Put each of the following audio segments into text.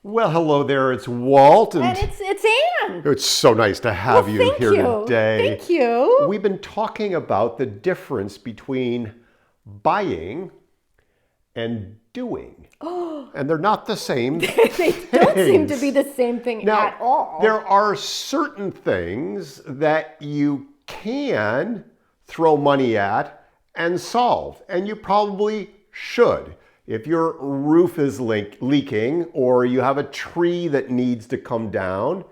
Well, hello there. It's Walt, And and it's Anne. it's so nice to have Well, you thank here you. today. Thank you. We've been talking about the difference between buying and doing, and they're not the same They don't seem to be things. the same thing Now, at all. there are certain things that you can throw money at and solve, and you probably should. If your roof is leaking or you have a tree that needs to come down,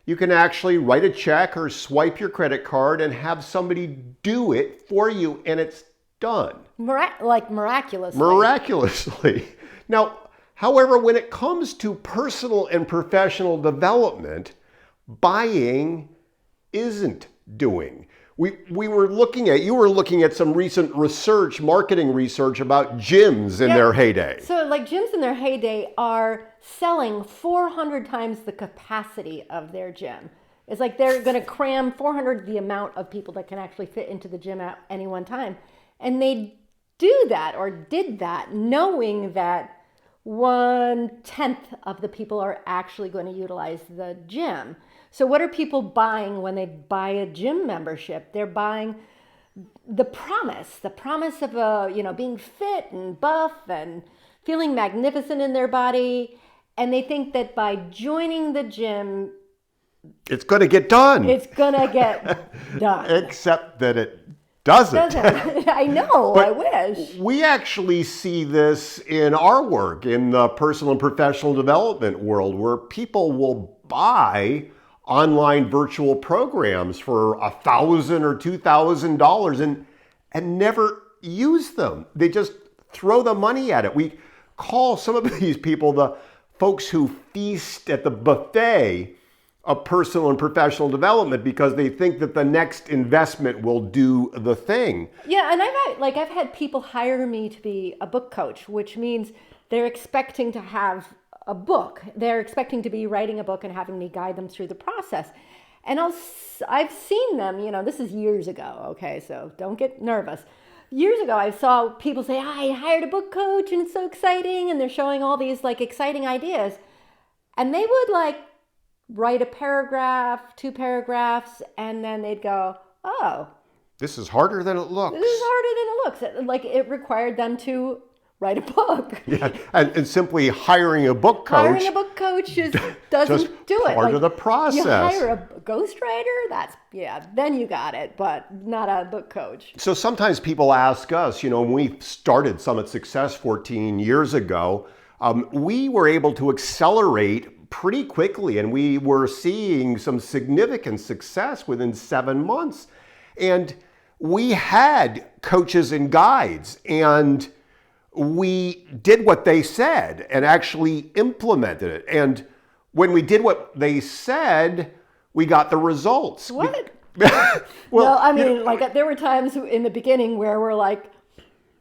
you can actually write a check or swipe your credit card and have somebody do it for you, and it's done Like miraculously. miraculously. Now, however, when it comes to personal and professional development, buying isn't doing. You were looking at some recent marketing research about gyms in Yeah. their heyday. So, like gyms in their heyday are selling 400 times the capacity of their gym. It's like they're going to cram 400 the amount of people that can actually fit into the gym at any one time. And they do that or did that knowing that 1/10 of the people are actually going to utilize the gym. So what are people buying when they buy a gym membership? They're buying the promise of being fit and buff and feeling magnificent in their body. And they think that by joining the gym, It's going to get done. it's gonna get done. Except that it doesn't. I know, But I wish. we actually see this in our work in the personal and professional development world, where people will buy online virtual programs for $1,000 or $2,000 and never use them. They just throw the money at it. We call some of these people the folks who feast at the buffet of personal and professional development because they think that the next investment will do the thing. Yeah, and I've had people hire me to be a book coach, which means they're expecting to have a book. They're expecting to be writing a book and having me guide them through the process. And I've seen them, this is years ago, okay, so don't get nervous. Years ago, I saw people say, I hired a book coach and it's so exciting, and they're showing all these like exciting ideas. And they would like write a paragraph, 2 paragraphs, and then they'd go, oh, This is harder than it looks. this is harder than it looks. Like it required them to write a book. Yeah, and simply hiring a book coach. Hiring a book coach doesn't just do it. part of the process. You hire a ghostwriter, then you got it, but not a book coach. So sometimes people ask us, when we started Summit Success 14 years ago, we were able to accelerate pretty quickly, and we were seeing some significant success within 7 months. And we had coaches and guides, and we did what they said and actually implemented it. And when we did what they said, we got the results. What? Well, there were times in the beginning where we're like,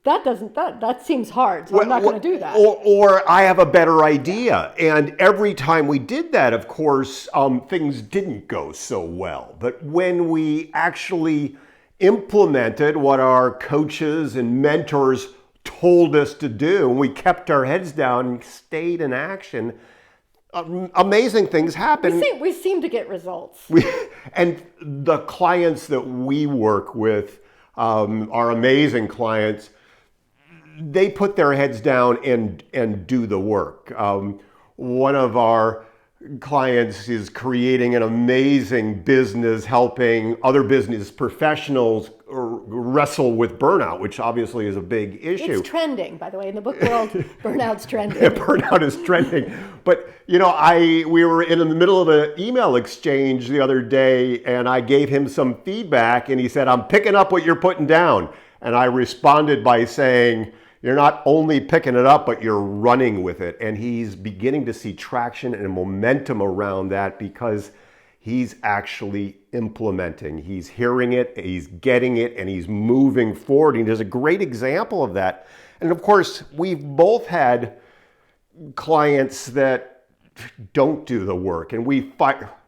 that seems hard, so I'm not going to do that. Or I have a better idea. And every time we did that, of course, things didn't go so well. But when we actually implemented what our coaches and mentors told us to do, and we kept our heads down and stayed in action, amazing things happen. We seem to get results. And the clients that we work with, our amazing clients, they put their heads down and do the work. One of our clients is creating an amazing business helping other business professionals wrestle with burnout, which obviously is a big issue. It's trending, by the way, in the book world. Burnout's trending. Burnout is trending. But, we were in the middle of an email exchange the other day, and I gave him some feedback, and he said, I'm picking up what you're putting down. And I responded by saying, you're not only picking it up, but you're running with it. And he's beginning to see traction and momentum around that because he's actually implementing. He's hearing it, he's getting it, and he's moving forward. And there's a great example of that. And of course, we've both had clients that don't do the work, and we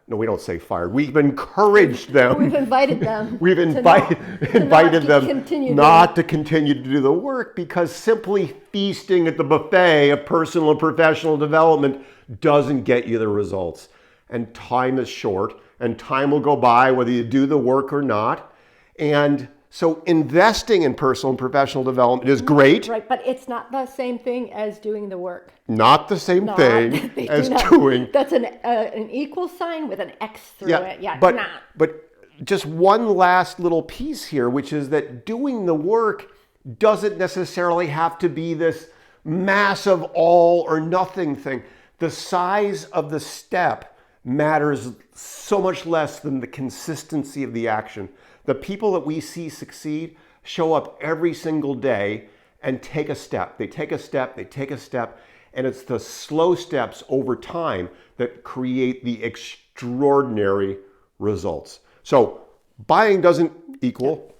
No, we don't say fired. We've encouraged them. We've invited them. We've invited them not to continue to do the work, because simply feasting at the buffet of personal and professional development doesn't get you the results. And time is short, and time will go by whether you do the work or not. And so investing in personal and professional development is great. Right, but it's not the same thing as doing the work. Not the same thing as doing. That's an equal sign with an X through it. Yeah, but just one last little piece here, which is that doing the work doesn't necessarily have to be this massive all or nothing thing. The size of the step matters so much less than the consistency of the action. The people that we see succeed show up every single day and take a step. They take a step, they take a step, and it's the slow steps over time that create the extraordinary results. So buying doesn't equal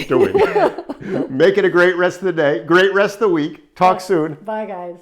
doing. Make it a great rest of the day, great rest of the week. Talk soon. Bye, guys.